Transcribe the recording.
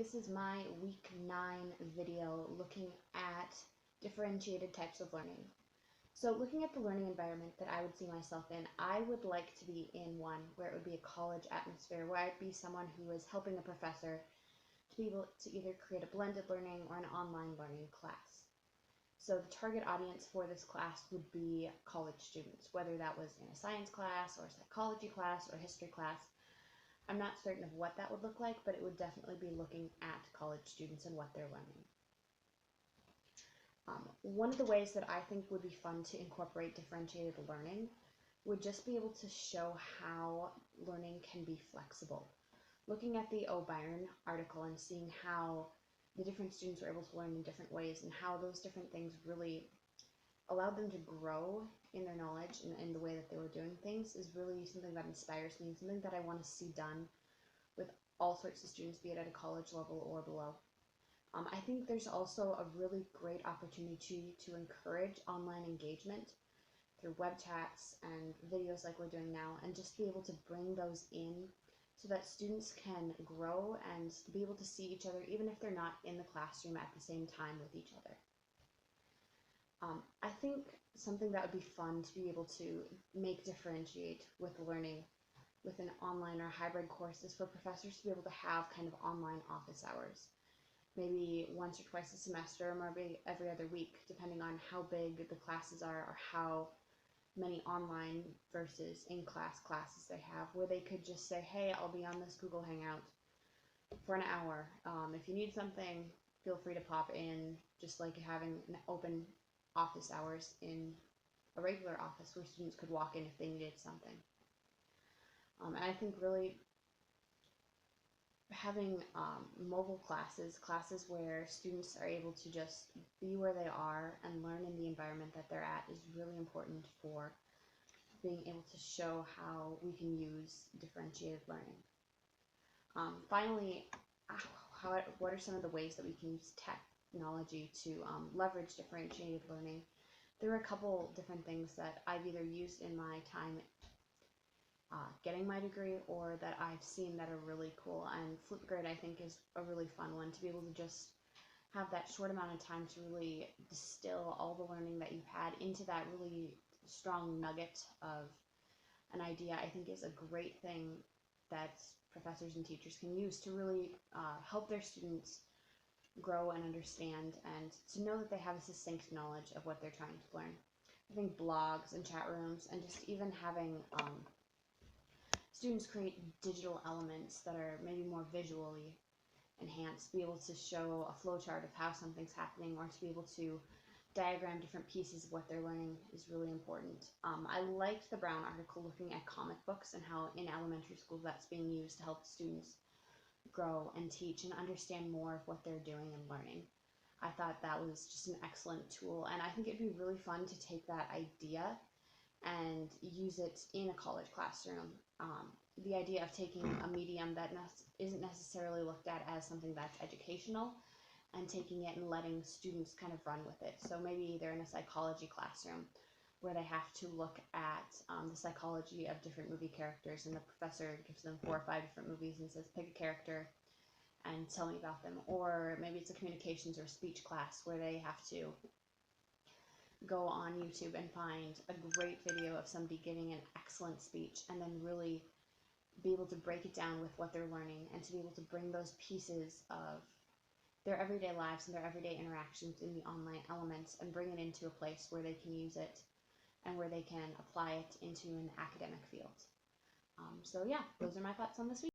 this is my week 9 video looking at differentiated types of learning. So looking at the learning environment that I would see myself in, I would like to be in one where it would be a college atmosphere, where I'd be someone who is helping a professor to be able to either create a blended learning or an online learning class. So the target audience for this class would be college students, whether that was in a science class or a psychology class or history class. I'm not certain of what that would look like, but it would definitely be looking at college students and what they're learning. One of the ways that I think would be fun to incorporate differentiated learning would just be able to show how learning can be flexible. Looking at the O'Byrne article and seeing how the different students were able to learn in different ways and how those different things really allowed them to grow in their knowledge and in the way that they were doing things is really something that inspires me and something that I want to see done with all sorts of students, be it at a college level or below. I think there's also a really great opportunity to encourage online engagement through web chats and videos like we're doing now, and just be able to bring those in so that students can grow and be able to see each other even if they're not in the classroom at the same time with each other. I think something that would be fun to be able to differentiate with learning with an online or hybrid course is for professors to be able to have kind of online office hours. Maybe once or twice a semester, or maybe every other week, depending on how big the classes are or how many online versus in-class classes they have, where they could just say, hey, I'll be on this Google Hangout for an hour. If you need something, feel free to pop in, just like having an open office hours in a regular office where students could walk in if they needed something. And I think really having mobile classes where students are able to just be where they are and learn in the environment that they're at is really important for being able to show how we can use differentiated learning. Finally, what are some of the ways that we can use technology to leverage differentiated learning? There are a couple different things that I've either used in my time getting my degree or that I've seen that are really cool, and Flipgrid I think is a really fun one to be able to just have that short amount of time to really distill all the learning that you've had into that really strong nugget of an idea. I think is a great thing that professors and teachers can use to really help their students grow and understand, and to know that they have a succinct knowledge of what they're trying to learn. I think blogs and chat rooms and just even having students create digital elements that are maybe more visually enhanced, be able to show a flowchart of how something's happening, or to be able to diagram different pieces of what they're learning is really important. I liked the Brown article looking at comic books and how in elementary school that's being used to help students grow and teach and understand more of what they're doing and learning. I thought that was just an excellent tool, and I think it'd be really fun to take that idea and use it in a college classroom. The idea of taking a medium that isn't necessarily looked at as something that's educational and taking it and letting students kind of run with it. So maybe they're in a psychology classroom where they have to look at the psychology of different movie characters, and the professor gives them 4 or 5 different movies and says, pick a character and tell me about them. Or maybe it's a communications or speech class where they have to go on YouTube and find a great video of somebody giving an excellent speech, and then really be able to break it down with what they're learning, and to be able to bring those pieces of their everyday lives and their everyday interactions in the online elements and bring it into a place where they can use it and where they can apply it into an academic field. So yeah, those are my thoughts on this week.